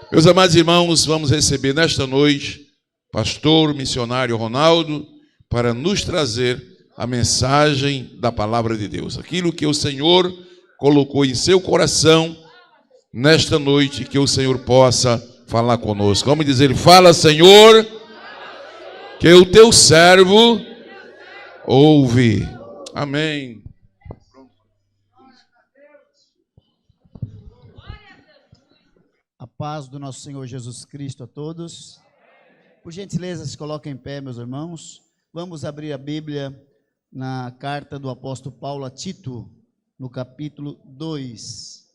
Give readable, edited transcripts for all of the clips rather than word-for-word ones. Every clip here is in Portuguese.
Meus amados irmãos, vamos receber nesta noite pastor missionário Ronaldo para nos trazer a mensagem da palavra de Deus. Aquilo que o Senhor colocou em seu coração nesta noite, que o Senhor possa falar conosco. Vamos dizer, fala, Senhor, que o teu servo ouve. Amém. A paz do nosso Senhor Jesus Cristo a todos. Por gentileza, se coloquem em pé, meus irmãos. Vamos abrir a Bíblia na carta do apóstolo Paulo a Tito, no capítulo 2.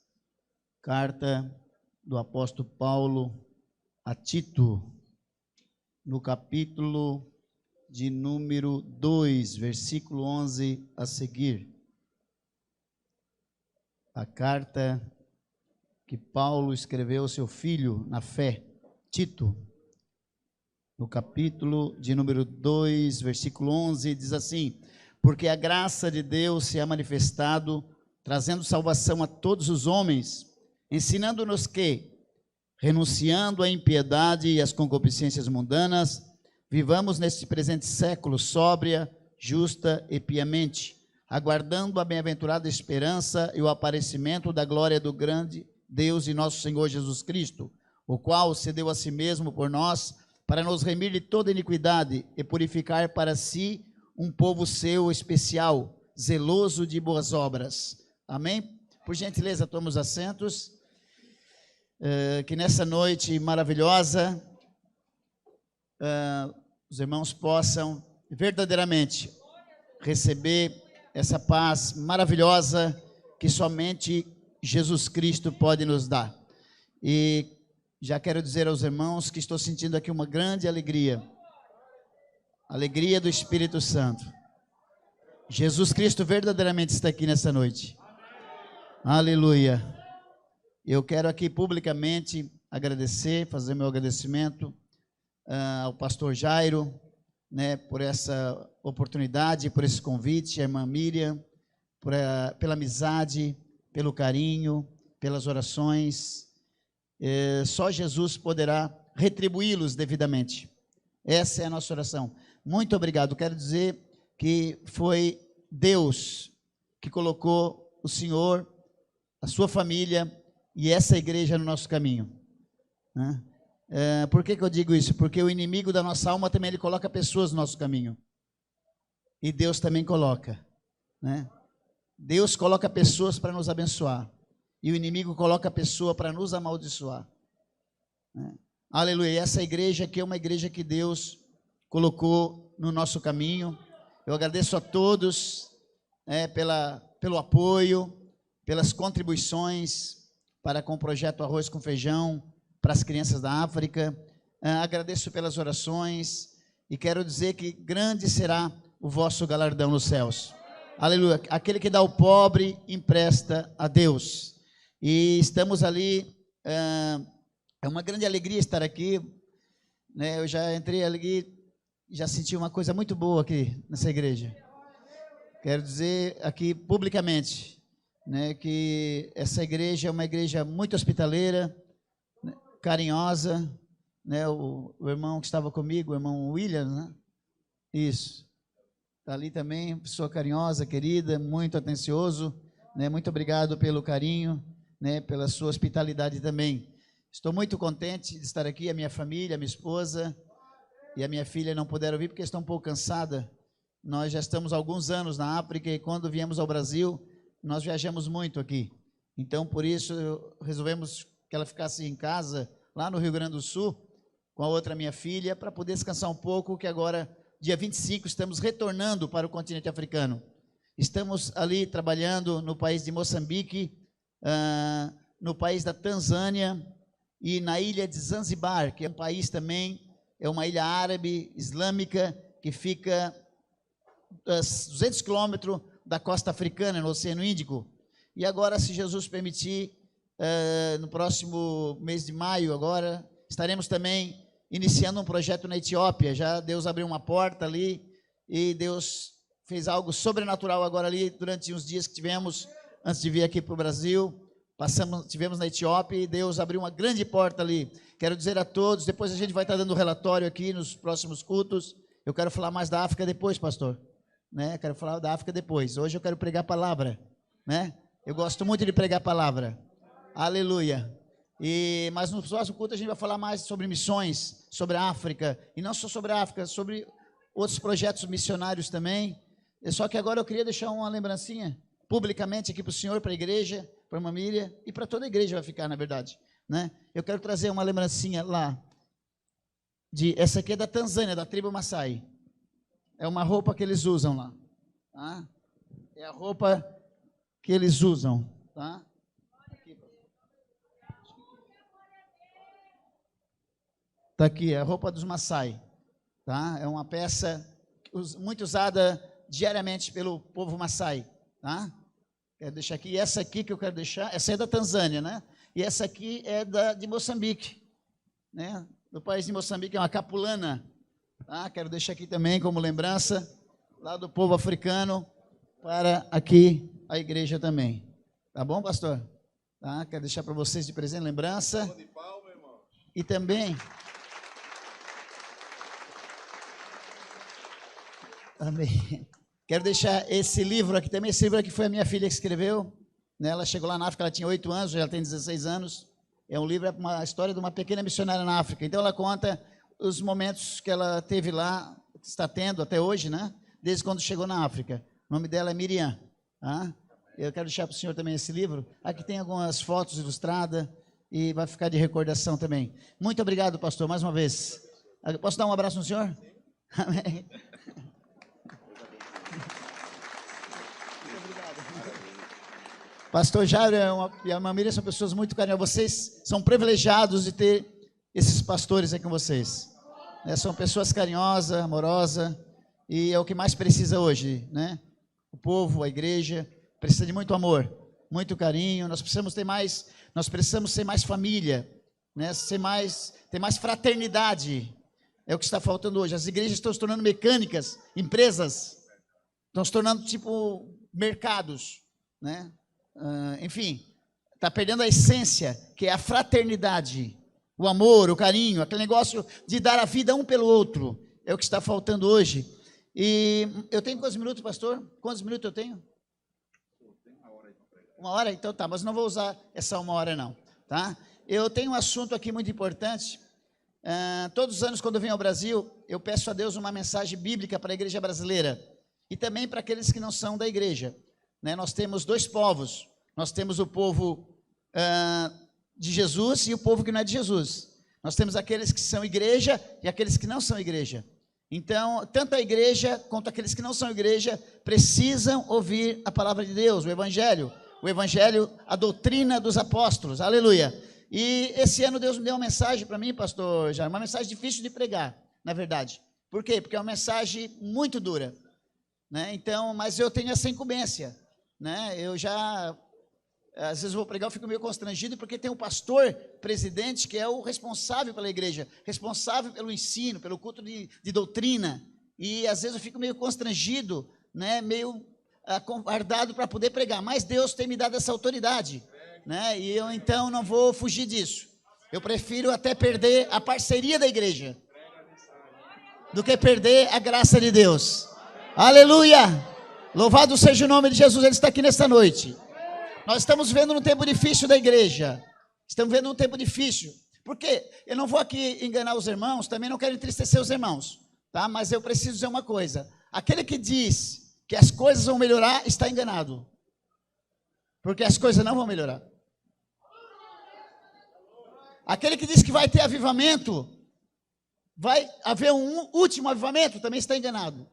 Carta do apóstolo Paulo a Tito, no capítulo de número 2, versículo 11 a seguir. A carta que Paulo escreveu ao seu filho na fé, Tito, no capítulo de número 2, versículo 11, diz assim: porque a graça de Deus se é manifestado, trazendo salvação a todos os homens, ensinando-nos que, renunciando à impiedade e às concupiscências mundanas, vivamos neste presente século sóbria, justa e piamente, aguardando a bem-aventurada esperança e o aparecimento da glória do grande Deus e nosso Senhor Jesus Cristo, o qual se deu a si mesmo por nós, para nos remir de toda iniquidade e purificar para si um povo seu especial, zeloso de boas obras. Amém? Por gentileza, tomem os assentos. Que nessa noite maravilhosa, os irmãos possam verdadeiramente receber essa paz maravilhosa que somente Jesus Cristo pode nos dar. E já quero dizer aos irmãos que estou sentindo aqui uma grande alegria do Espírito Santo. Jesus Cristo verdadeiramente está aqui nessa noite. Aleluia. Eu quero aqui publicamente agradecer, fazer meu agradecimento ao pastor Jairo, né, por essa oportunidade, por esse convite, a irmã Miriam, pela amizade, pelo carinho, pelas orações. Só Jesus poderá retribuí-los devidamente. Essa é a nossa oração. Muito obrigado. Quero dizer que foi Deus que colocou o Senhor, a sua família e essa igreja no nosso caminho, né? Por que eu digo isso? Porque o inimigo da nossa alma também ele coloca pessoas no nosso caminho. E Deus também coloca, né? Deus coloca pessoas para nos abençoar. E o inimigo coloca a pessoa para nos amaldiçoar, né? Aleluia. E essa igreja aqui é uma igreja que Deus colocou no nosso caminho. Eu agradeço a todos, pelo apoio, pelas contribuições para com o projeto Arroz com Feijão para as crianças da África. Agradeço pelas orações e quero dizer que grande será o vosso galardão nos céus. Aleluia. Aquele que dá ao pobre empresta a Deus. E estamos ali, é uma grande alegria estar aqui, né? Eu já entrei ali, já senti uma coisa muito boa aqui nessa igreja. Quero dizer aqui publicamente, né, que essa igreja é uma igreja muito hospitaleira, né, carinhosa, né? O irmão que estava comigo, o irmão William, né? Isso. Está ali também, pessoa carinhosa, querida, muito atencioso, né? Muito obrigado pelo carinho, né? Pela sua hospitalidade também. Estou muito contente de estar aqui, a minha família, a minha esposa e a minha filha não puderam vir porque estão um pouco cansadas. Nós já estamos há alguns anos na África e quando viemos ao Brasil, nós viajamos muito aqui. Então, por isso, resolvemos que ela ficasse em casa, lá no Rio Grande do Sul, com a outra minha filha, para poder descansar um pouco, que agora, dia 25, estamos retornando para o continente africano. Estamos ali trabalhando no país de Moçambique, no país da Tanzânia e na ilha de Zanzibar, que é um país também, é uma ilha árabe, islâmica, que fica a 200 quilômetros da costa africana, no Oceano Índico. E agora, se Jesus permitir, no próximo mês de maio, agora, estaremos também iniciando um projeto na Etiópia. Já Deus abriu uma porta ali e Deus fez algo sobrenatural agora ali, durante uns dias que tivemos, antes de vir aqui para o Brasil, Tivemos na Etiópia e Deus abriu uma grande porta ali. Quero dizer a todos, depois a gente vai estar dando relatório aqui nos próximos cultos. Eu quero falar mais da África depois, pastor. Né? Quero falar da África depois. Hoje eu quero pregar a palavra. Né? Eu gosto muito de pregar a palavra. Aleluia. Mas no próximo culto a gente vai falar mais sobre missões, sobre a África. E não só sobre a África, sobre outros projetos missionários também. Só que agora eu queria deixar uma lembrancinha publicamente aqui para o senhor, para a igreja, para a família e para toda a igreja vai ficar, na verdade. Né? Eu quero trazer uma lembrancinha lá. Essa aqui é da Tanzânia, da tribo Maasai. É uma roupa que eles usam lá. Tá? É a roupa que eles usam. Tá? Está aqui, é a roupa dos Maasai. Tá? É uma peça muito usada diariamente pelo povo Maasai. Tá? Quero deixar aqui. E essa aqui que eu quero deixar, essa é da Tanzânia, né? E essa aqui é de Moçambique. Né? Do país de Moçambique, é uma capulana. Tá? Quero deixar aqui também como lembrança, lá do povo africano, para aqui a igreja também. Tá bom, pastor? Tá? Quero deixar para vocês de presente lembrança. E também... Amém. Quero deixar esse livro aqui também. Esse livro aqui foi a minha filha que escreveu. Né? Ela chegou lá na África, ela tinha 8 anos, já tem 16 anos. É um livro, é uma história de uma pequena missionária na África. Então ela conta os momentos que ela teve lá, que está tendo até hoje, né? Desde quando chegou na África. O nome dela é Miriam. Tá? Eu quero deixar para o senhor também esse livro. Aqui tem algumas fotos ilustradas e vai ficar de recordação também. Muito obrigado, pastor, mais uma vez. Posso dar um abraço no senhor? Amém. Pastor Jairo e a Miriam são pessoas muito carinhosas. Vocês são privilegiados de ter esses pastores aqui com vocês. Né? São pessoas carinhosas, amorosas, e é o que mais precisa hoje. Né? O povo, a igreja, precisa de muito amor, muito carinho. Nós precisamos ser mais família, né? Ter mais fraternidade. É o que está faltando hoje. As igrejas estão se tornando mecânicas, empresas, estão se tornando tipo mercados, né? Enfim, está perdendo a essência, que é a fraternidade, o amor, o carinho, aquele negócio de dar a vida um pelo outro, é o que está faltando hoje. E eu tenho quantos minutos, pastor? Quantos minutos eu tenho? Uma hora? Então tá, mas não vou usar essa uma hora não, tá? Eu tenho um assunto aqui muito importante. Todos os anos quando eu venho ao Brasil, eu peço a Deus uma mensagem bíblica para a igreja brasileira e também para aqueles que não são da igreja. Né, nós temos dois povos, nós temos o povo de Jesus e o povo que não é de Jesus. Nós temos aqueles que são igreja e aqueles que não são igreja. Então, tanto a igreja quanto aqueles que não são igreja precisam ouvir a palavra de Deus, o evangelho, a doutrina dos apóstolos, aleluia. E esse ano Deus me deu uma mensagem para mim, pastor Jair, uma mensagem difícil de pregar, na verdade. Por quê? Porque é uma mensagem muito dura. Né? Então, mas eu tenho essa incumbência. Né? Eu já, às vezes vou pregar, eu fico meio constrangido, porque tem um pastor presidente que é o responsável pela igreja, responsável pelo ensino, pelo culto de doutrina, e às vezes eu fico meio constrangido, né? Meio acovardado para poder pregar, mas Deus tem me dado essa autoridade, né? E eu então não vou fugir disso. Eu prefiro até perder a parceria da igreja do que perder a graça de Deus. Aleluia! Louvado seja o nome de Jesus, Ele está aqui nesta noite. Nós estamos vivendo um tempo difícil da igreja. Estamos vivendo um tempo difícil. Por quê? Eu não vou aqui enganar os irmãos, também não quero entristecer os irmãos. Tá? Mas eu preciso dizer uma coisa. Aquele que diz que as coisas vão melhorar, está enganado. Porque as coisas não vão melhorar. Aquele que diz que vai ter avivamento, vai haver um último avivamento, também está enganado.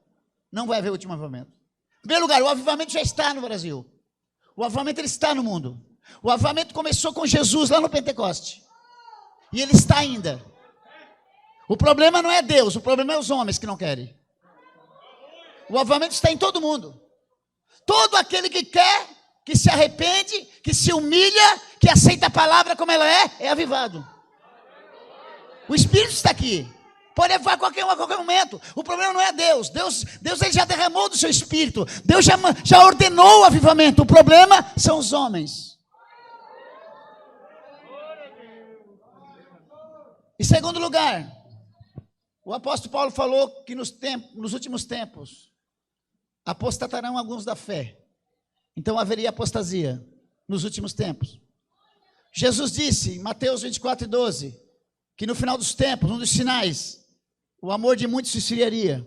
Não vai haver último avivamento. Em primeiro lugar, o avivamento já está no Brasil. O avivamento ele está no mundo. O avivamento começou com Jesus lá no Pentecoste. E ele está ainda. O problema não é Deus, o problema é os homens que não querem. O avivamento está em todo mundo. Todo aquele que quer, que se arrepende, que se humilha, que aceita a palavra como ela é avivado. O Espírito está aqui. Pode levar qualquer um a qualquer momento. O problema não é Deus. Deus ele já derramou do seu Espírito. Deus já ordenou o avivamento. O problema são os homens. Em segundo lugar, o apóstolo Paulo falou que nos últimos tempos apostatarão alguns da fé. Então haveria apostasia nos últimos tempos. Jesus disse em Mateus 24:12 que no final dos tempos, um dos sinais, o amor de muitos se esfriaria.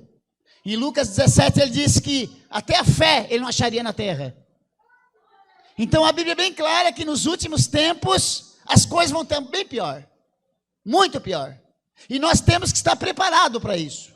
Em Lucas 17 ele disse que até a fé ele não acharia na terra. Então a Bíblia é bem clara que nos últimos tempos as coisas vão estar bem pior, muito pior. E nós temos que estar preparados para isso.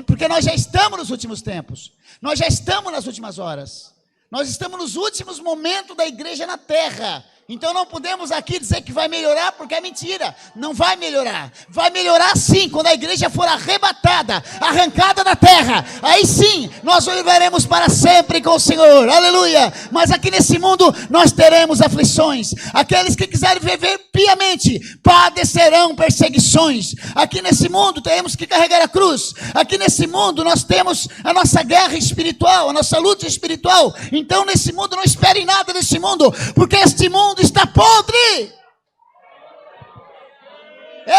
Porque nós já estamos nos últimos tempos, nós já estamos nas últimas horas, nós estamos nos últimos momentos da igreja na terra. Então não podemos aqui dizer que vai melhorar, porque é mentira. Não vai melhorar. Vai melhorar sim, quando a igreja for arrebatada, arrancada da terra. Aí sim, nós viveremos para sempre com o Senhor. Aleluia. Mas aqui nesse mundo nós teremos aflições. Aqueles que quiserem viver piamente padecerão perseguições. Aqui nesse mundo temos que carregar a cruz. Aqui nesse mundo nós temos a nossa guerra espiritual, a nossa luta espiritual. Então nesse mundo não espere nada desse mundo, porque este mundo está podre.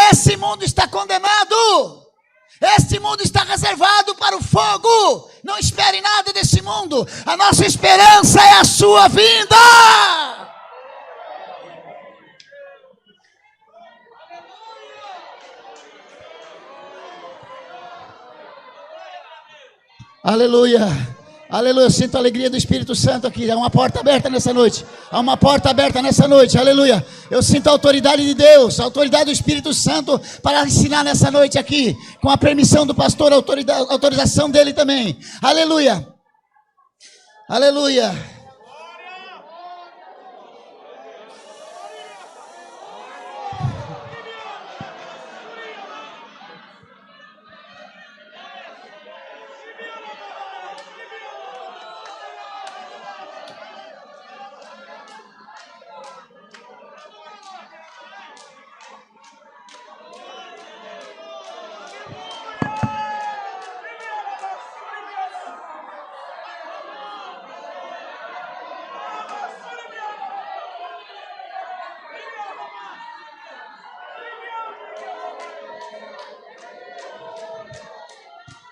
Esse mundo está condenado. Este mundo está reservado para o fogo. Não espere nada desse mundo. A nossa esperança é a sua vinda. Aleluia. Aleluia, eu sinto a alegria do Espírito Santo aqui. Há uma porta aberta nessa noite. Há uma porta aberta nessa noite. Aleluia. Eu sinto a autoridade de Deus, a autoridade do Espírito Santo para ensinar nessa noite aqui. Com a permissão do pastor, a autorização dele também. Aleluia. Aleluia.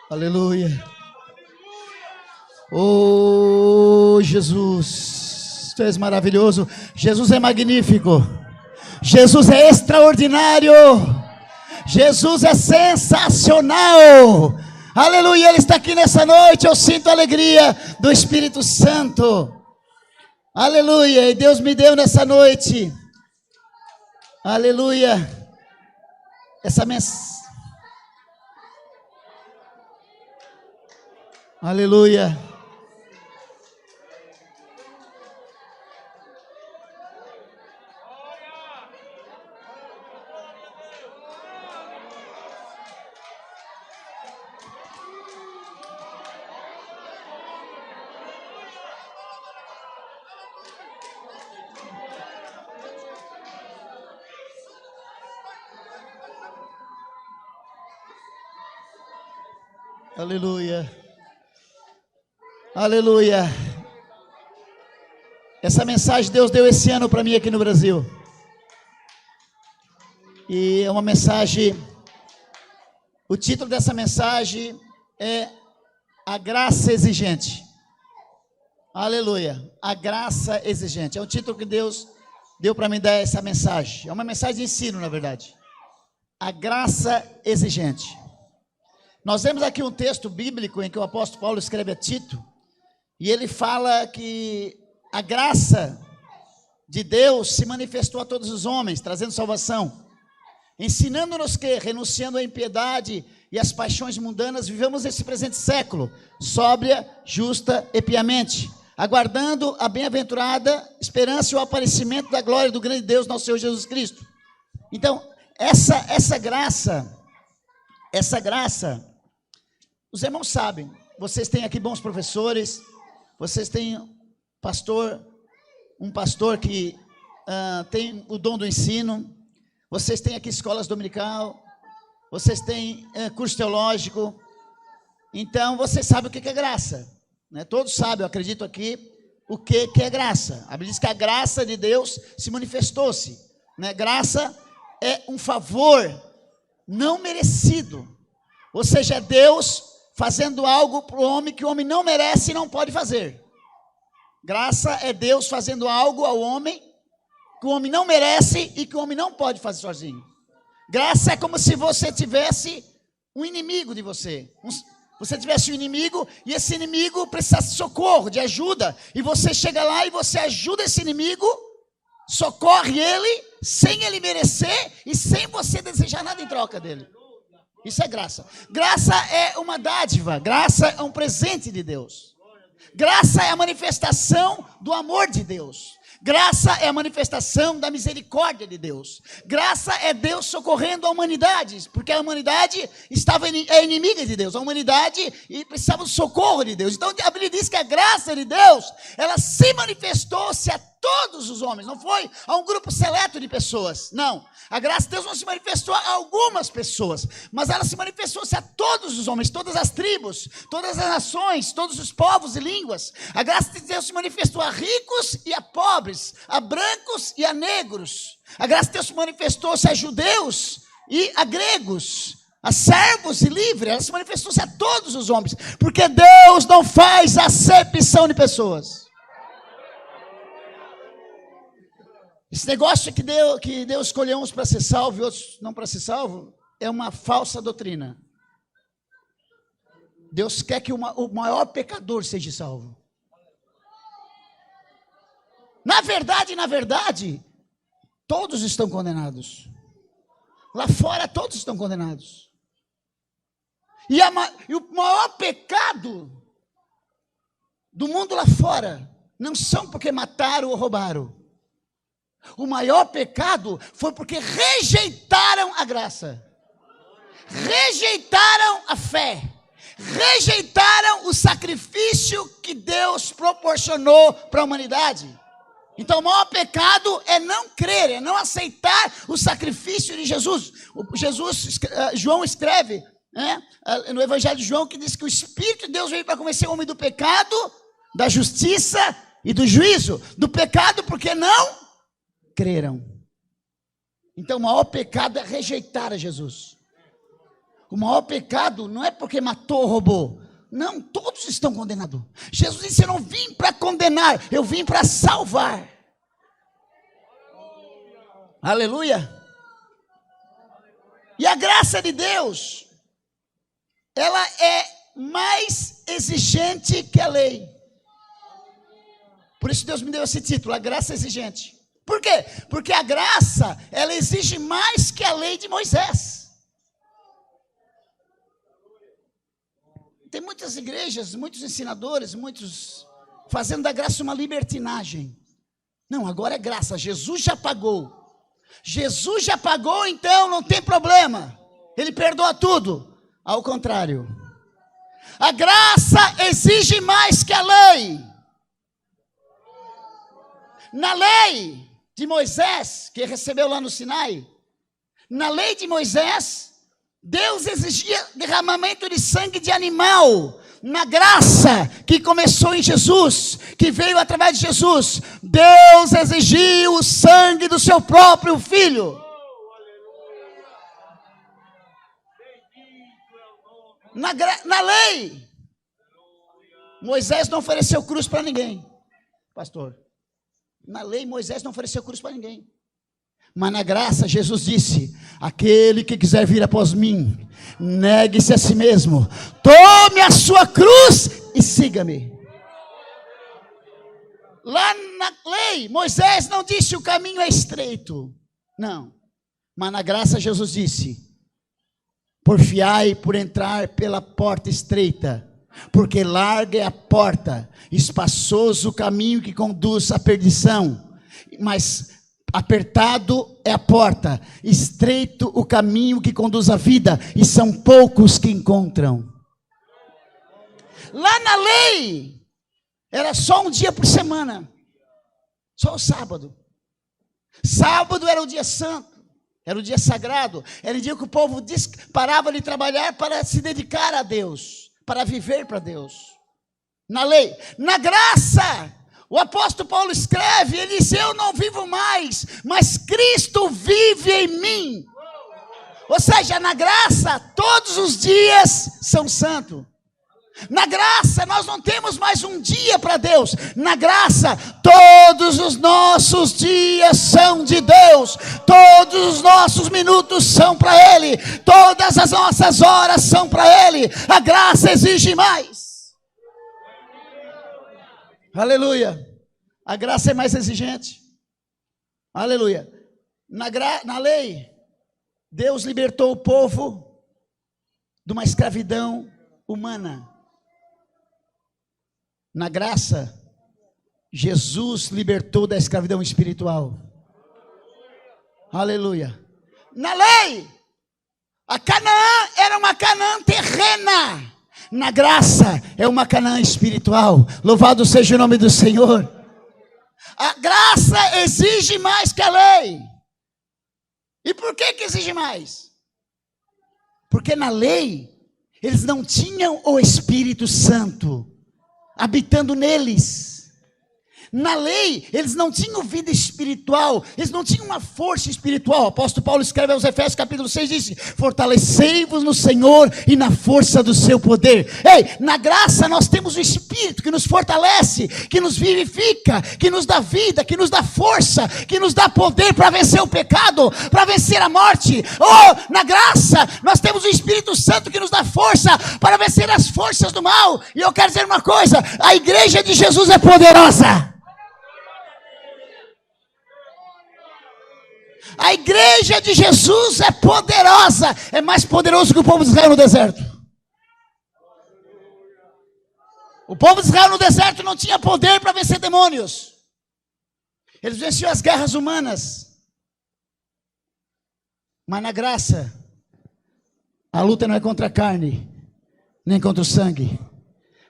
Aleluia. Oh, Jesus, Tu és maravilhoso. Jesus é magnífico. Jesus é extraordinário. Jesus é sensacional. Aleluia, Ele está aqui nessa noite. Eu sinto a alegria do Espírito Santo. Aleluia, e Deus me deu nessa noite. Aleluia. Essa mensagem. Aleluia. Aleluia. Aleluia. Essa mensagem Deus deu esse ano para mim aqui no Brasil. E é uma mensagem, o título dessa mensagem é A Graça Exigente. Aleluia. A Graça Exigente. É um título que Deus deu para mim dar essa mensagem. É uma mensagem de ensino, na verdade. A Graça Exigente. Nós vemos aqui um texto bíblico em que o apóstolo Paulo escreve a Tito. E ele fala que a graça de Deus se manifestou a todos os homens, trazendo salvação, ensinando-nos que, renunciando à impiedade e às paixões mundanas, vivamos esse presente século, sóbria, justa e piamente, aguardando a bem-aventurada esperança e o aparecimento da glória do grande Deus, nosso Senhor Jesus Cristo. Então, essa graça, os irmãos sabem, vocês têm aqui bons professores. Vocês têm um pastor que tem o dom do ensino. Vocês têm aqui escolas dominical. Vocês têm curso teológico. Então, vocês sabem o que é graça, né? Todos sabem, eu acredito aqui, o que é graça. A Bíblia diz que a graça de Deus se manifestou-se, né? Graça é um favor não merecido. Ou seja, é Deus fazendo algo para o homem que o homem não merece e não pode fazer. Graça é Deus fazendo algo ao homem que o homem não merece e que o homem não pode fazer sozinho. Graça é como se você tivesse um inimigo de você. Você tivesse um inimigo e esse inimigo precisasse de socorro, de ajuda. E você chega lá e você ajuda esse inimigo, socorre ele, sem ele merecer e sem você desejar nada em troca dele. Isso é graça. Graça é uma dádiva, graça é um presente de Deus. Graça é a manifestação do amor de Deus. Graça é a manifestação da misericórdia de Deus. Graça é Deus socorrendo a humanidade, porque a humanidade é inimiga de Deus. A humanidade precisava do socorro de Deus. Então a Bíblia diz que a graça de Deus, ela se manifestou-se a todos os homens. Não foi a um grupo seleto de pessoas, não. A graça de Deus não se manifestou a algumas pessoas, mas ela se manifestou-se a todos os homens, todas as tribos, todas as nações, todos os povos e línguas. A graça de Deus se manifestou a ricos e a pobres, a brancos e a negros. A graça de Deus se manifestou-se a judeus e a gregos, a servos e livres. Ela se manifestou-se a todos os homens, porque Deus não faz acepção de pessoas. Esse negócio que Deus escolheu uns para ser salvo e outros não para ser salvo, é uma falsa doutrina. Deus quer que o maior pecador seja salvo. Na verdade, todos estão condenados. Lá fora todos estão condenados. E o maior pecado do mundo lá fora não são porque mataram ou roubaram. O maior pecado foi porque rejeitaram a graça, rejeitaram a fé, rejeitaram o sacrifício que Deus proporcionou para a humanidade. Então o maior pecado é não crer, é não aceitar o sacrifício de Jesus. João escreve, no Evangelho de João, que diz que o Espírito de Deus veio para convencer o homem do pecado, da justiça e do juízo. Do pecado porque não creram. Então o maior pecado é rejeitar a Jesus. O maior pecado não é porque matou ou roubou. Não, todos estão condenados. Jesus disse: eu não vim para condenar, eu vim para salvar. Aleluia. E a graça de Deus, ela é mais exigente que a lei. Por isso Deus me deu esse título, a graça exigente. Por quê? Porque a graça, ela exige mais que a lei de Moisés. Tem muitas igrejas, muitos ensinadores, muitos fazendo da graça uma libertinagem. Não, agora é graça, Jesus já pagou. Jesus já pagou, então não tem problema. Ele perdoa tudo. Ao contrário. A graça exige mais que a lei. Na lei de Moisés, que recebeu lá no Sinai, na lei de Moisés, Deus exigia derramamento de sangue de animal. Na graça que começou em Jesus, que veio através de Jesus, Deus exigiu o sangue do seu próprio Filho. Na lei, Moisés não ofereceu cruz para ninguém, pastor. Na lei, Moisés não ofereceu cruz para ninguém. Mas na graça, Jesus disse: aquele que quiser vir após mim, negue-se a si mesmo, tome a sua cruz e siga-me. Lá na lei, Moisés não disse: o caminho é estreito. Não. Mas na graça, Jesus disse: porfiai por entrar pela porta estreita, porque larga é a porta, espaçoso o caminho que conduz à perdição, mas apertado é a porta, estreito o caminho que conduz à vida, e são poucos que encontram. Lá na lei, era só um dia por semana, só o sábado. Sábado era o dia santo, era o dia sagrado, era o dia que o povo parava de trabalhar para se dedicar a Deus, para viver para Deus. Na lei, na graça, o apóstolo Paulo escreve, ele diz: eu não vivo mais, mas Cristo vive em mim. Ou seja, na graça, todos os dias são santos. Na graça, nós não temos mais um dia para Deus. Na graça, todos os nossos dias são de Deus. Todos os nossos minutos são para Ele. Todas as nossas horas são para Ele. A graça exige mais. Aleluia. A graça é mais exigente. Aleluia. Na lei, Deus libertou o povo de uma escravidão humana. Na graça, Jesus libertou da escravidão espiritual. Aleluia. Na lei, a Canaã era uma Canaã terrena. Na graça, é uma Canaã espiritual. Louvado seja o nome do Senhor. A graça exige mais que a lei. E por que exige mais? Porque na lei, eles não tinham o Espírito Santo habitando neles. Na lei, eles não tinham vida espiritual, eles não tinham uma força espiritual. O apóstolo Paulo escreve aos Efésios capítulo 6, diz: fortalecei-vos no Senhor e na força do seu poder. Ei, na graça nós temos o Espírito que nos fortalece, que nos vivifica, que nos dá vida, que nos dá força, que nos dá poder para vencer o pecado, para vencer a morte. Oh, na graça nós temos o Espírito Santo que nos dá força para vencer as forças do mal. E eu quero dizer uma coisa: a igreja de Jesus é poderosa. A igreja de Jesus é poderosa, é mais poderoso que o povo de Israel no deserto. O povo de Israel no deserto não tinha poder para vencer demônios. Eles venciam as guerras humanas. Mas na graça, a luta não é contra a carne, nem contra o sangue.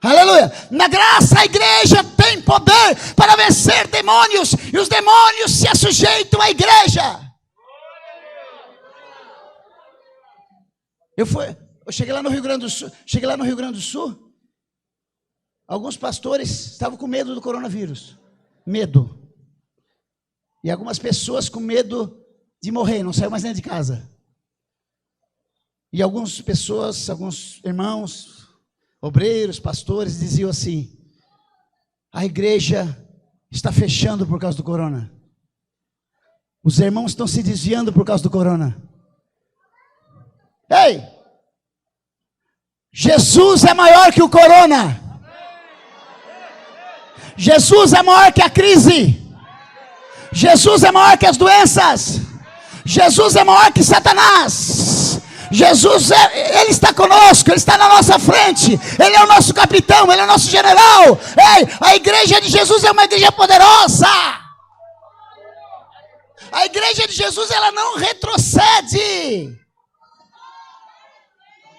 Aleluia! Na graça a igreja tem poder para vencer demônios, e os demônios se assujeitam à igreja. Eu cheguei lá no Rio Grande do Sul, alguns pastores estavam com medo do coronavírus. Medo. E algumas pessoas com medo de morrer, não saiu mais dentro de casa. E algumas pessoas, alguns irmãos, obreiros, pastores, diziam assim: a igreja está fechando por causa do corona. Os irmãos estão se desviando por causa do corona. Ei! Jesus é maior que o corona. Jesus é maior que a crise. Jesus é maior que as doenças. Jesus é maior que Satanás. Jesus, Ele está conosco, Ele está na nossa frente. Ele é o nosso capitão, Ele é o nosso general. Ei, a igreja de Jesus é uma igreja poderosa. A igreja de Jesus, ela não retrocede.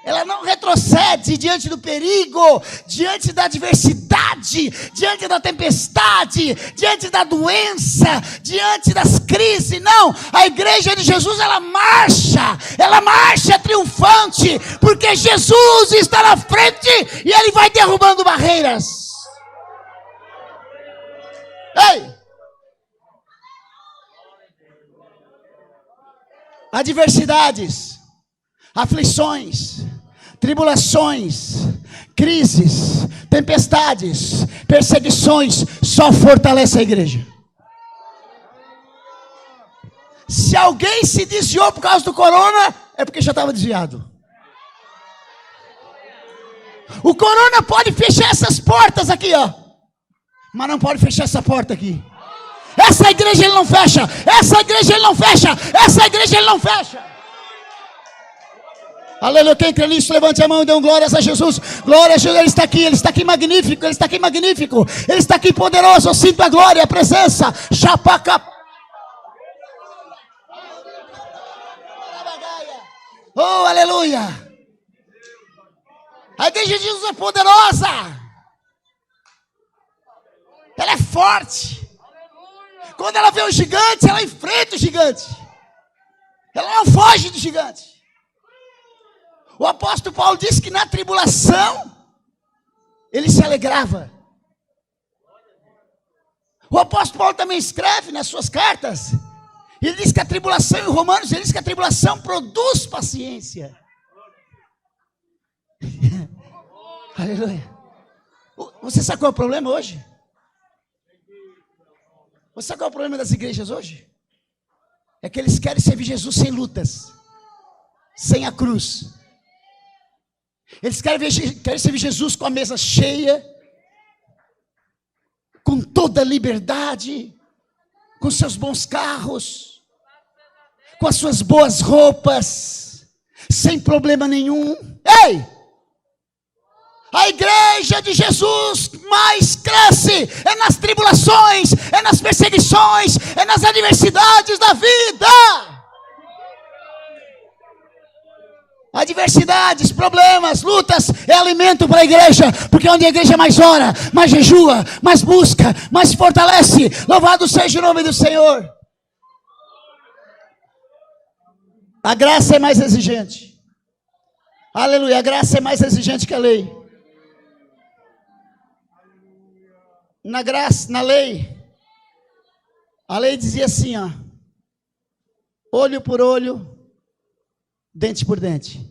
Ela não retrocede diante do perigo, diante da adversidade, diante da tempestade, diante da doença, diante das crises. Não, a igreja de Jesus, ela marcha triunfante, porque Jesus está na frente e Ele vai derrubando barreiras. Ei! Adversidades, aflições, tribulações, crises, tempestades, perseguições, só fortalece a igreja. Se alguém se desviou por causa do corona, é porque já estava desviado. O corona pode fechar essas portas aqui, ó, mas não pode fechar essa porta aqui. Essa igreja ele não fecha, essa igreja ele não fecha, essa igreja ele não fecha. Aleluia, quem crê nisso, levante a mão e dê glórias a Jesus. Glória a Jesus, Ele está aqui magnífico, Ele está aqui magnífico, Ele está aqui poderoso. Eu sinto a glória, a presença. Oh, aleluia. A igreja de Jesus é poderosa. Ela é forte. Quando ela vê o gigante, ela enfrenta o gigante. Ela não foge do gigante. O apóstolo Paulo disse que na tribulação ele se alegrava. O apóstolo Paulo também escreve nas suas cartas Ele diz que a tribulação, em Romanos, ele diz que a tribulação produz paciência. Aleluia. Você sabe qual é o problema hoje? Você sabe qual é o problema das igrejas hoje? É que eles querem servir Jesus sem lutas, sem a cruz. Eles querem servir Jesus com a mesa cheia, com toda a liberdade, com seus bons carros, com as suas boas roupas, sem problema nenhum. Ei! A igreja de Jesus mais cresce é nas tribulações, é nas perseguições, é nas adversidades da vida. Adversidades, problemas, lutas é alimento para a igreja, porque onde a igreja mais ora, mais jejua, mais busca, mais se fortalece. Louvado seja o nome do Senhor. A graça é mais exigente. Aleluia, a graça é mais exigente que a lei. Na graça, na lei, a lei dizia assim, ó, olho por olho, dente por dente.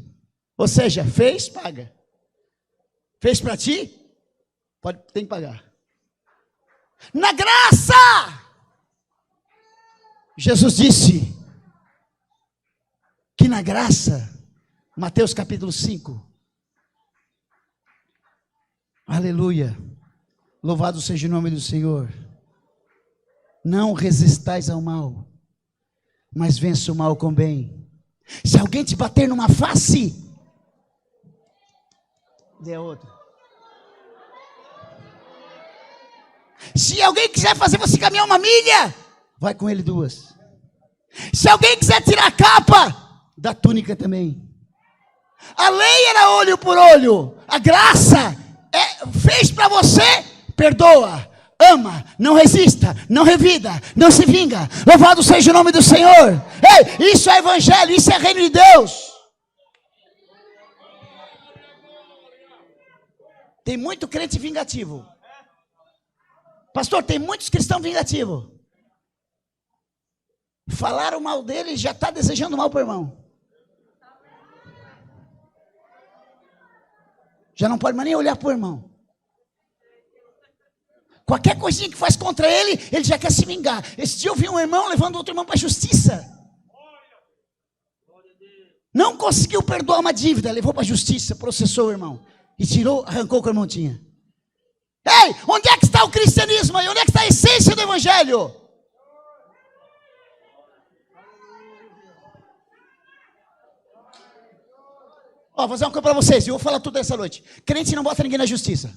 Ou seja, fez, paga. Fez para ti, tem que pagar. Na graça, Jesus disse que na graça, Mateus capítulo 5, aleluia, louvado seja o nome do Senhor. Não resistais ao mal, mas vença o mal com bem. Se alguém te bater numa face, dê a outra. Se alguém quiser fazer você caminhar uma milha, vai com ele 2. Se alguém quiser tirar a capa, dá a túnica também. A lei era olho por olho. A graça fez para você, perdoa, ama, não resista, não revida, não se vinga. Louvado seja o nome do Senhor. Ei, isso é evangelho, isso é reino de Deus. Tem muito crente vingativo. Pastor, tem muitos cristãos vingativos. Falaram mal dele e já está desejando mal para o irmão. Já não pode mais nem olhar para o irmão. Qualquer coisinha que faz contra ele, ele já quer se vingar. Esse dia eu vi um irmão levando outro irmão para a justiça. Não conseguiu perdoar uma dívida, levou para a justiça, processou o irmão. E tirou, arrancou o que o irmão tinha. Ei, onde é que está o cristianismo aí? Onde é que está a essência do evangelho? Vou fazer uma coisa para vocês, eu vou falar tudo essa noite. Crente não bota ninguém na justiça.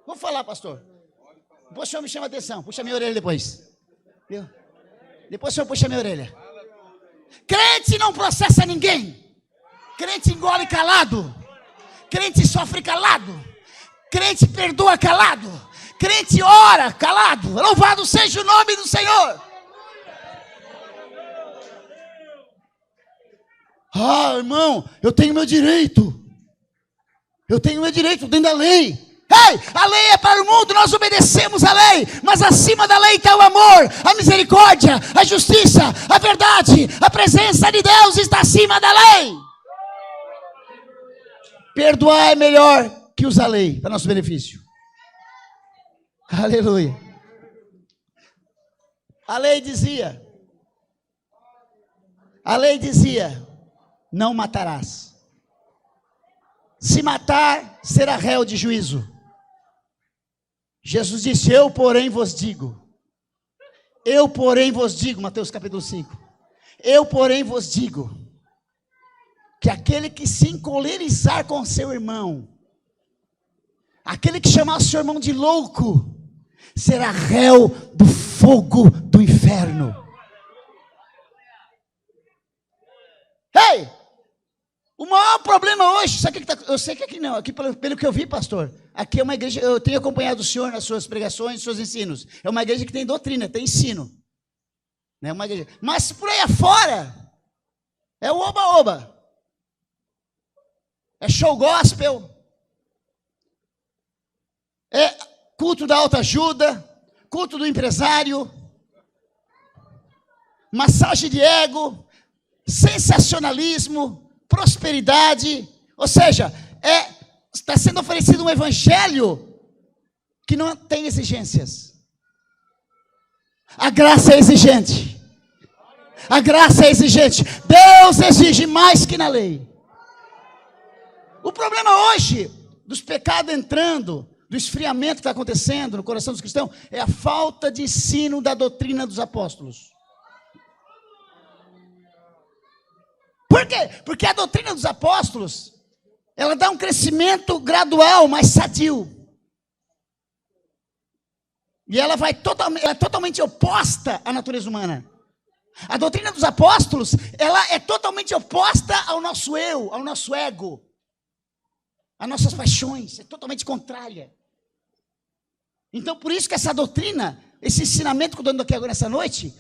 Vou falar, pastor. Depois o senhor me chama a atenção. Puxa minha orelha depois. Viu? Depois o senhor puxa minha orelha. Crente não processa ninguém. Crente engole calado. Crente sofre calado. Crente perdoa calado. Crente ora calado. Louvado seja o nome do Senhor. Ah, irmão, eu tenho meu direito. Eu tenho meu direito dentro da lei. Ei, a lei é para o mundo, nós obedecemos a lei, mas acima da lei está o amor, a misericórdia, a justiça, a verdade, a presença de Deus está acima da lei. Perdoar é melhor que usar a lei para nosso benefício. Aleluia. A lei dizia, não matarás. Se matar, será réu de juízo. Jesus disse, eu porém vos digo, Mateus capítulo 5, eu porém vos digo, que aquele que se encolerizar com seu irmão, aquele que chamar o seu irmão de louco, será réu do fogo do inferno. Ei! O maior problema hoje, sabe o que está? Eu sei que aqui não, aqui pelo que eu vi, pastor, aqui é uma igreja, eu tenho acompanhado o senhor nas suas pregações, nos seus ensinos. É uma igreja que tem doutrina, tem ensino. Não é uma igreja. Mas por aí afora, é o oba-oba. É show gospel. É culto da autoajuda, culto do empresário, massagem de ego, sensacionalismo, prosperidade. Ou seja, está sendo oferecido um evangelho que não tem exigências. A graça é exigente. A graça é exigente. Deus exige mais que na lei. O problema hoje dos pecados entrando, do esfriamento que está acontecendo no coração dos cristãos, é a falta de ensino da doutrina dos apóstolos. Por quê? Porque a doutrina dos apóstolos, ela dá um crescimento gradual, mas sadio. E ela é totalmente oposta à natureza humana. A doutrina dos apóstolos, ela é totalmente oposta ao nosso eu, ao nosso ego, às nossas paixões, é totalmente contrária. Então, por isso que essa doutrina, esse ensinamento que eu estou dando aqui agora nessa noite,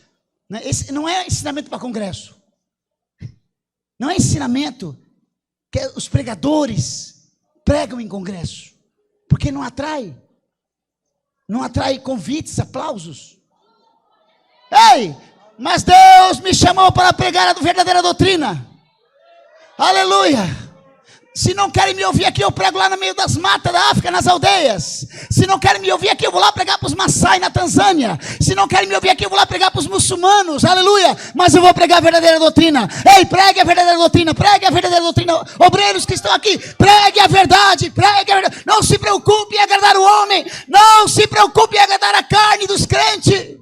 né, esse não é ensinamento para congresso. Não é ensinamento que os pregadores pregam em congresso, porque não atrai convites, aplausos. Ei, mas Deus me chamou para pregar a verdadeira doutrina. Aleluia. Se não querem me ouvir aqui, eu prego lá no meio das matas da África, nas aldeias. Se não querem me ouvir aqui, eu vou lá pregar para os Maasai na Tanzânia. Se não querem me ouvir aqui, eu vou lá pregar para os muçulmanos, aleluia. Mas eu vou pregar a verdadeira doutrina. Ei, pregue a verdadeira doutrina, pregue a verdadeira doutrina. Obreiros que estão aqui, pregue a verdade, pregue a verdade. Não se preocupe em agradar o homem, não se preocupe em agradar a carne dos crentes.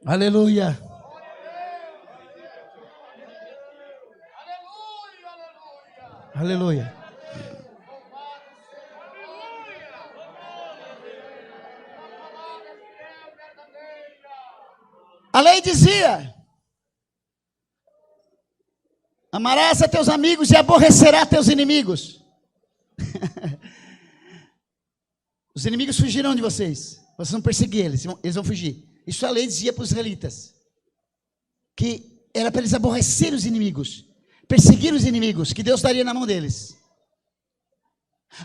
Aleluia. Aleluia. A lei dizia: amarás a teus amigos e aborrecerás teus inimigos. Os inimigos fugirão de vocês. Vocês vão perseguir eles vão fugir. Isso a lei dizia para os israelitas, que era para eles aborrecerem os inimigos, perseguir os inimigos, que Deus daria na mão deles.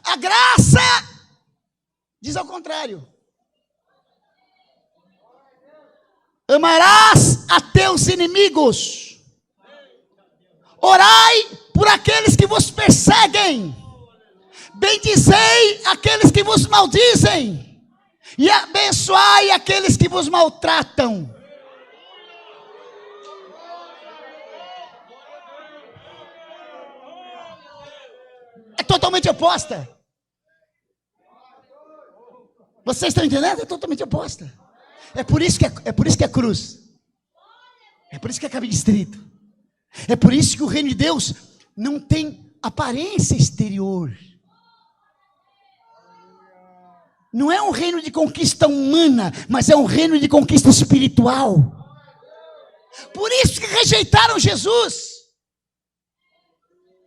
A graça diz ao contrário: amarás a teus inimigos, orai por aqueles que vos perseguem, bendizei aqueles que vos maldizem, e abençoai aqueles que vos maltratam. É totalmente oposta. Vocês estão entendendo? É totalmente oposta. É por isso que é cruz. É por isso que é caminho estreito. É por isso que o reino de Deus não tem aparência exterior. Não é um reino de conquista humana, mas é um reino de conquista espiritual. Por isso que rejeitaram Jesus.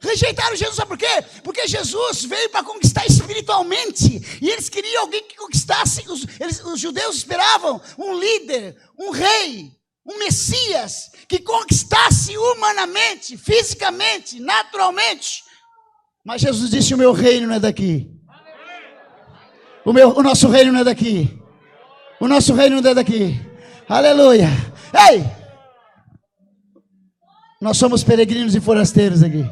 Rejeitaram Jesus, sabe por quê? Porque Jesus veio para conquistar espiritualmente. E eles queriam alguém que conquistasse. Os judeus esperavam um líder, um rei, um Messias, que conquistasse humanamente, fisicamente, naturalmente. Mas Jesus disse: o meu reino não é daqui. O nosso reino não é daqui. O nosso reino não é daqui. Aleluia. Ei! Nós somos peregrinos e forasteiros aqui.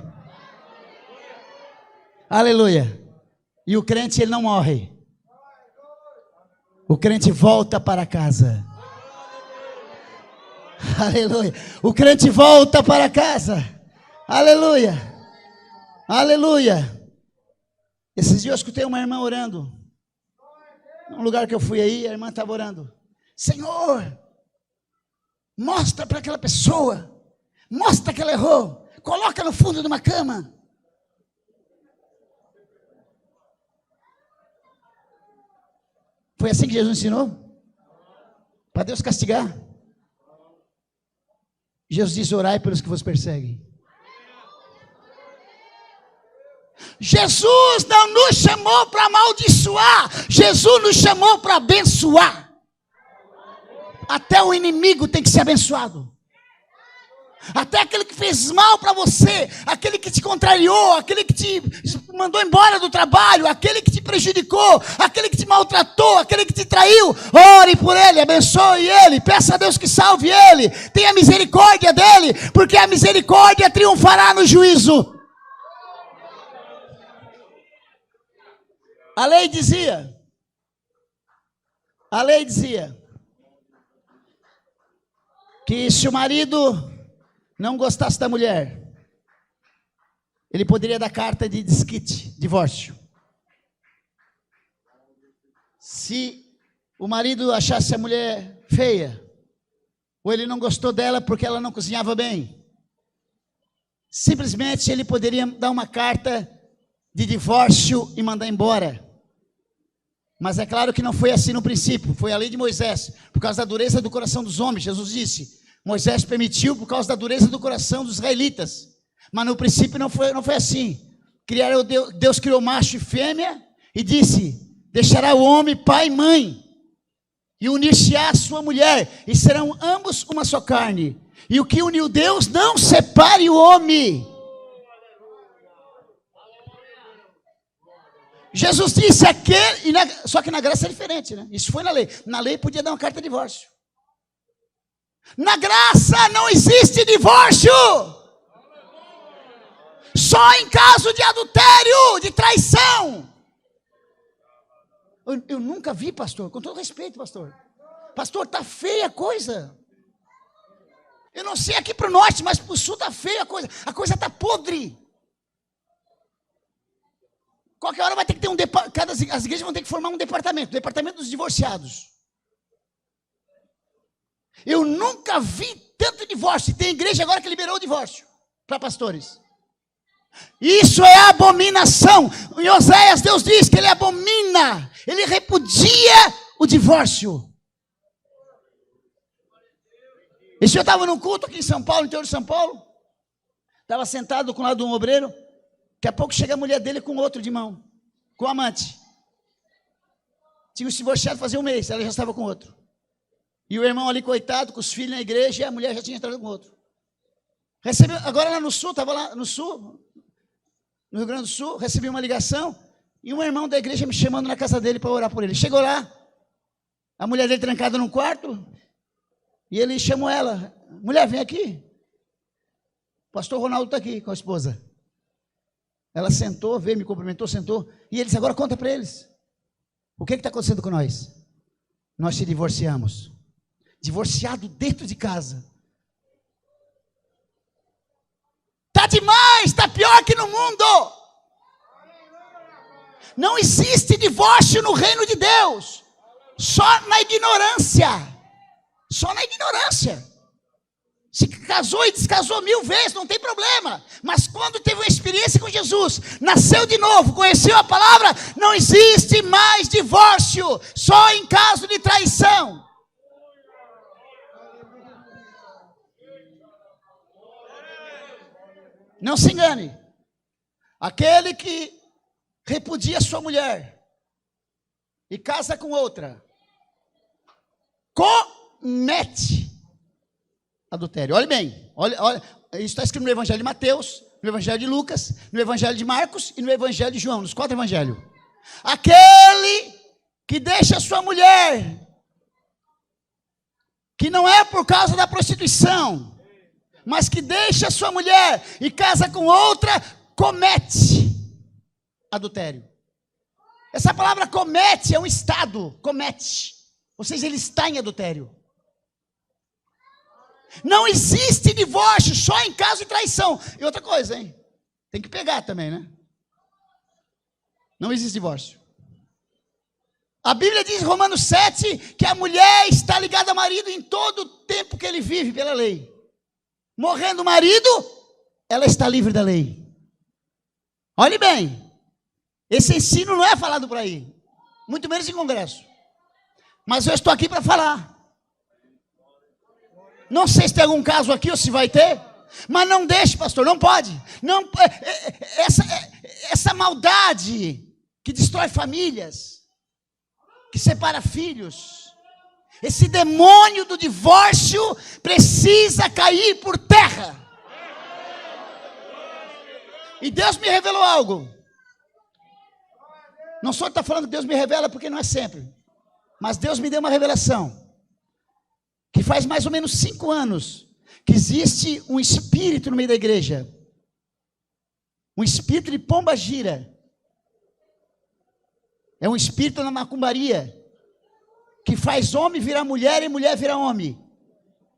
Aleluia. E o crente, ele não morre. O crente volta para casa. Aleluia. O crente volta para casa. Aleluia. Aleluia. Esses dias eu escutei uma irmã orando. Num lugar que eu fui aí, a irmã estava orando: Senhor, mostra para aquela pessoa, mostra que ela errou, coloca no fundo de uma cama. Foi assim que Jesus ensinou? Para Deus castigar? Jesus diz: orai pelos que vos perseguem. Jesus não nos chamou para amaldiçoar, Jesus nos chamou para abençoar. Até o inimigo tem que ser abençoado. Até aquele que fez mal para você, aquele que te contrariou, aquele que te mandou embora do trabalho, aquele que te prejudicou, aquele que te maltratou, aquele que te traiu, ore por ele, abençoe ele, peça a Deus que salve ele, tenha misericórdia dele, porque a misericórdia triunfará no juízo. A lei dizia que se o marido não gostasse da mulher, ele poderia dar carta de desquite, divórcio. Se o marido achasse a mulher feia, ou ele não gostou dela porque ela não cozinhava bem, simplesmente ele poderia dar uma carta de divórcio e mandar embora. Mas é claro que não foi assim no princípio, foi a lei de Moisés, por causa da dureza do coração dos homens. Jesus disse, Moisés permitiu por causa da dureza do coração dos israelitas. Mas no princípio não foi assim. Deus criou macho e fêmea e disse, deixará o homem pai e mãe, e unir-se-á a sua mulher, e serão ambos uma só carne. E o que uniu Deus, não separe o homem. Jesus disse só que na graça é diferente, né? Isso foi na lei. Na lei podia dar uma carta de divórcio. Na graça não existe divórcio. Só em caso de adultério, de traição. Eu nunca vi, pastor, com todo respeito, pastor. Pastor, tá feia a coisa. Eu não sei aqui para o norte, mas para o sul tá feia a coisa. A coisa tá podre. Qualquer hora vai ter que ter as igrejas vão ter que formar um departamento dos divorciados. Eu nunca vi tanto divórcio. Tem igreja agora que liberou o divórcio para pastores. Isso é abominação. Em Oséias, Deus diz que ele abomina, ele repudia o divórcio. Esse eu estava num culto aqui em São Paulo, no interior de São Paulo. Estava sentado com o lado de um obreiro. Daqui a pouco chega a mulher dele com outro de mão, com o amante. Tinha se divorciado fazia um mês, ela já estava com outro. E o irmão ali, coitado, com os filhos na igreja, e a mulher já tinha entrado com outro. Recebeu, agora lá no sul, estava lá no sul, no Rio Grande do Sul, recebi uma ligação, e um irmão da igreja me chamando na casa dele para orar por ele. Chegou lá, a mulher dele trancada num quarto, e ele chamou ela, mulher, vem aqui. O pastor Ronaldo está aqui com a esposa. Ela sentou, veio, me cumprimentou, sentou, e ele disse, agora conta para eles. O que está acontecendo com nós? Nós se divorciamos. Divorciado dentro de casa. Está demais, está pior que no mundo. Não existe divórcio no reino de Deus. Só na ignorância. Só na ignorância. Se casou e descasou 1000 vezes, não tem problema. Mas quando teve uma experiência com Jesus, nasceu de novo, conheceu a palavra, não existe mais divórcio, só em caso de traição. Não se engane. Aquele que repudia sua mulher e casa com outra, comete adultério. Olhe bem, olha, isso está escrito no Evangelho de Mateus, no Evangelho de Lucas, no Evangelho de Marcos e no Evangelho de João, nos 4 evangelhos. Aquele que deixa sua mulher, que não é por causa da prostituição, mas que deixa sua mulher e casa com outra, comete adultério. Essa palavra comete é um estado, comete, ou seja, ele está em adultério. Não existe divórcio, só em caso de traição. E outra coisa, hein? Tem que pegar também, né? Não existe divórcio. A Bíblia diz em Romanos 7 que a mulher está ligada ao marido em todo o tempo que ele vive pela lei. Morrendo o marido, ela está livre da lei. Olhe bem, esse ensino não é falado por aí, muito menos em congresso. Mas eu estou aqui para falar. Não sei se tem algum caso aqui ou se vai ter, mas não deixe, pastor, não pode. Não, essa maldade que destrói famílias, que separa filhos, Esse demônio do divórcio precisa cair por terra. E Deus me revelou algo. Não só está falando que Deus me revela, porque não é sempre. Mas Deus me deu uma revelação. Que faz mais ou menos 5 anos que existe um espírito no meio da igreja. Um espírito de pombagira. É um espírito na macumbaria. Que faz homem virar mulher e mulher virar homem.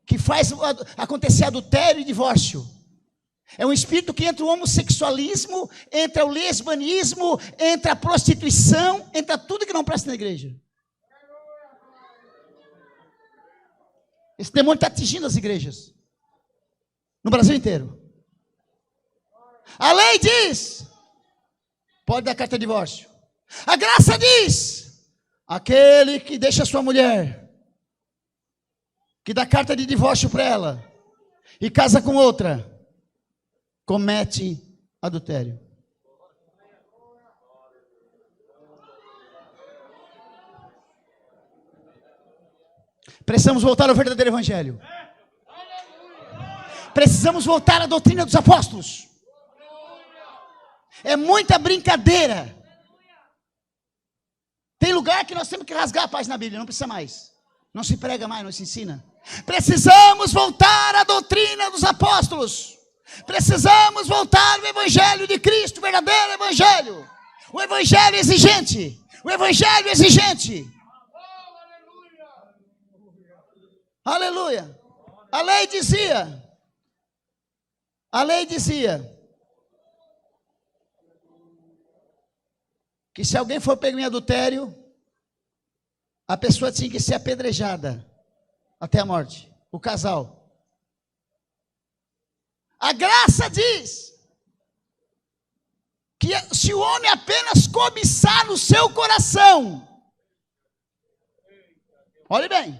Que faz acontecer adultério e divórcio. É um espírito que entra o homossexualismo, entra o lesbianismo, entra a prostituição, entra tudo que não presta na igreja. Esse demônio está atingindo as igrejas. No Brasil inteiro. A lei diz, pode dar carta de divórcio. A graça diz, aquele que deixa sua mulher, que dá carta de divórcio para ela, e casa com outra, comete adultério. Precisamos voltar ao verdadeiro evangelho. Precisamos voltar à doutrina dos apóstolos. É muita brincadeira. Tem lugar que nós temos que rasgar a página da Bíblia, não precisa mais. Não se prega mais, não se ensina. Precisamos voltar à doutrina dos apóstolos. Precisamos voltar ao evangelho de Cristo, o verdadeiro evangelho. O evangelho exigente. O evangelho exigente. Aleluia. A lei dizia que se alguém for pego em adultério, a pessoa tinha que ser apedrejada até a morte, o casal. A graça diz que se o homem apenas cobiçar no seu coração, olhe bem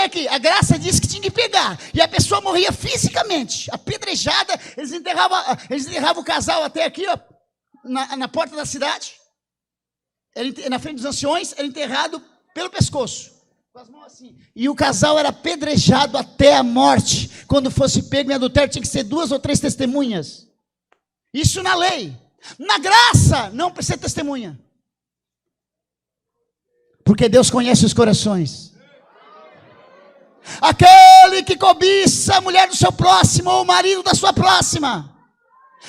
aqui, a graça diz que tinha que pegar, e a pessoa morria fisicamente, apedrejada. Eles enterravam o casal até aqui, ó, na porta da cidade, na frente dos anciões, era enterrado pelo pescoço, com as mãos assim, e o casal era apedrejado até a morte. Quando fosse pego em adultério, tinha que ser 2 ou 3 testemunhas. Isso na lei. Na graça, não precisa testemunha, porque Deus conhece os corações. Aquele que cobiça a mulher do seu próximo ou o marido da sua próxima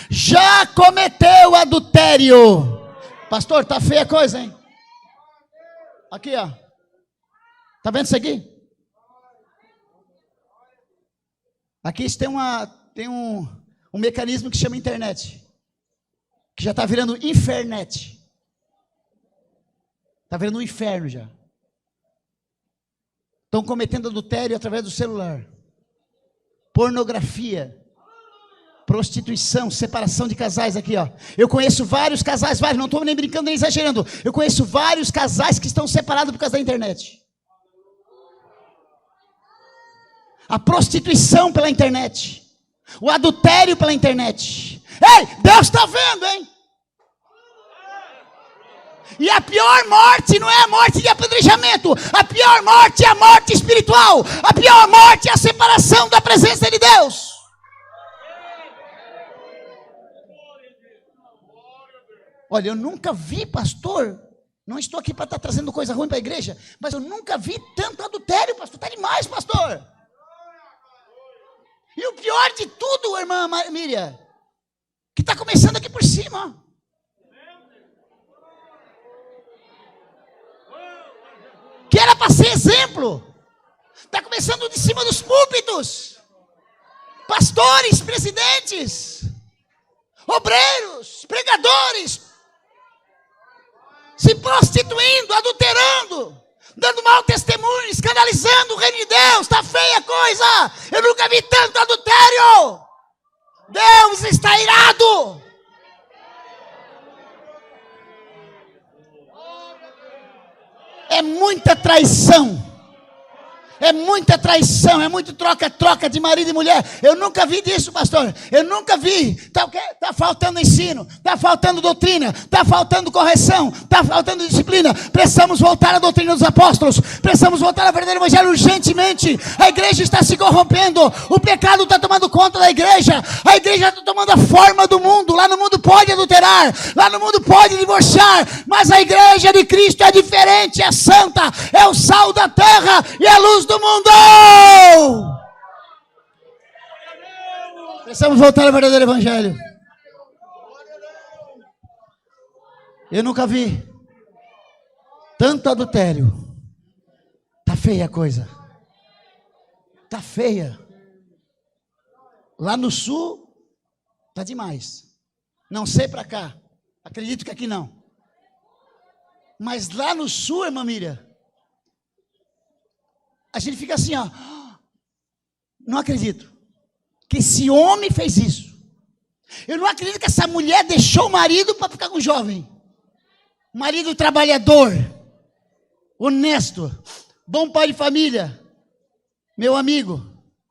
já cometeu adultério. Pastor, tá feia a coisa, hein? Aqui, ó. Tá vendo isso aqui? Aqui tem um mecanismo que chama internet, que já está virando infernet. Está virando um inferno já. Estão cometendo adultério através do celular. Pornografia. Prostituição, separação de casais aqui, ó. Eu conheço vários casais, não estou nem brincando nem exagerando. Eu conheço vários casais que estão separados por causa da internet. A prostituição pela internet. O adultério pela internet. Ei, Deus está vendo, hein? E a pior morte não é a morte de apedrejamento. A pior morte é a morte espiritual. A pior morte é a separação da presença de Deus. Olha, eu nunca vi, pastor, não estou aqui para estar trazendo coisa ruim para a igreja, mas eu nunca vi tanto adultério, pastor. Está demais, pastor. E o pior de tudo, irmã Miriam, que está começando aqui por cima. Que era para ser exemplo. Está começando de cima dos púlpitos. Pastores, presidentes, obreiros, pregadores, se prostituindo, adulterando, dando mau testemunho, escandalizando o reino de Deus. Está feia a coisa. Eu nunca vi tanto adultério. Deus está irado. É muita traição. É muita traição, é muito troca-troca de marido e mulher. Eu nunca vi disso, pastor. Eu nunca vi. Tá faltando ensino, tá faltando doutrina, tá faltando correção, tá faltando disciplina. Precisamos voltar à doutrina dos apóstolos. Precisamos voltar ao verdadeiro evangelho urgentemente. A igreja está se corrompendo. O pecado está tomando conta da igreja. A igreja está tomando a forma do mundo. Lá no mundo pode adulterar, lá no mundo pode divorciar, mas a igreja de Cristo é diferente, é santa, é o sal da terra e a luz do mundo. Precisamos voltar ao verdadeiro evangelho. Eu nunca vi tanto adultério. Tá feia a coisa. Tá feia. Lá no sul tá demais. Não sei para cá. Acredito que aqui não. Mas lá no sul, irmã Miriam, a gente fica assim, ó. Não acredito que esse homem fez isso. Eu não acredito que essa mulher deixou o marido para ficar com o jovem. Marido trabalhador, honesto, bom pai de família, meu amigo,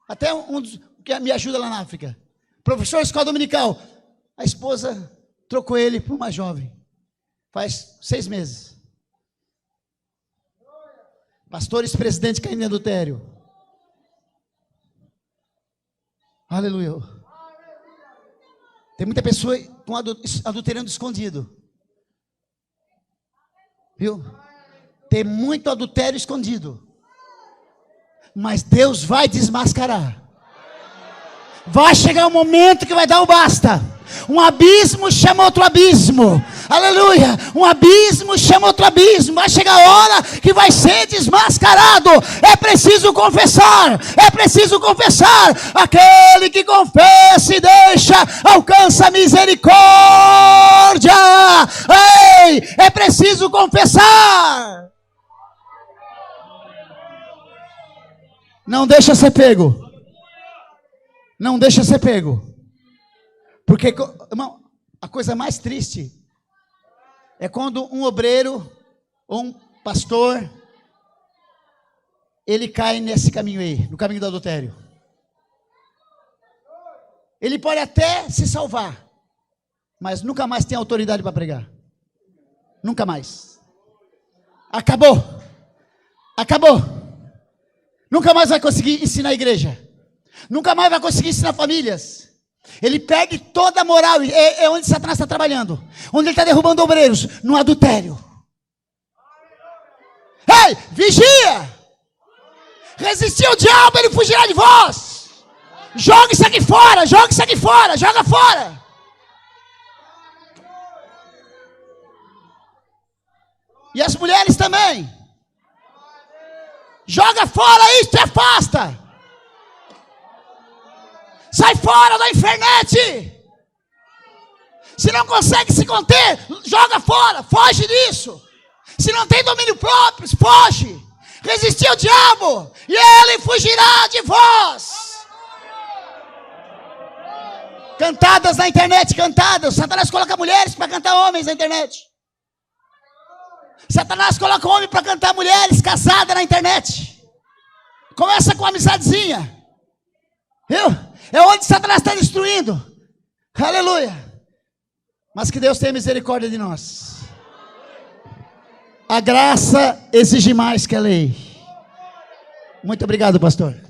até um dos que me ajuda lá na África, professor de escola dominical. A esposa trocou ele por uma jovem, faz 6 meses. Pastores, presidente caindo em adultério. Aleluia. Tem muita pessoa com adulterando escondido. Viu? Tem muito adultério escondido. Mas Deus vai desmascarar. Vai chegar um momento que vai dar o basta. Um abismo chama outro abismo. Aleluia. Um abismo chama outro abismo. Vai chegar a hora que vai ser desmascarado. É preciso confessar. É preciso confessar. Aquele que confessa e deixa, alcança misericórdia. Ei, é preciso confessar. Não deixa ser pego. Não deixa ser pego. Porque, irmão, a coisa mais triste é quando um obreiro ou um pastor, ele cai nesse caminho aí, no caminho do adultério. Ele pode até se salvar, mas nunca mais tem autoridade para pregar. Nunca mais. Acabou. Acabou. Nunca mais vai conseguir ensinar a igreja. Nunca mais vai conseguir ensinar famílias. Ele perde toda a moral. É onde Satanás está trabalhando. Onde ele está derrubando obreiros. No adultério. Ei, vigia! Resistir ao diabo, ele fugirá de vós. Joga isso aqui fora. Joga isso aqui fora. Joga fora. E as mulheres também. Joga fora isso, te afasta. Sai fora da internet. Se não consegue se conter, joga fora, foge disso. Se não tem domínio próprio, foge. Resistir ao diabo e ele fugirá de vós. Cantadas na internet, cantadas. Satanás coloca mulheres para cantar homens na internet. Satanás coloca homem para cantar mulheres casadas na internet. Começa com uma amizadezinha. Viu? É onde Satanás está destruindo. Aleluia. Mas que Deus tenha misericórdia de nós. A graça exige mais que a lei. Muito obrigado, pastor.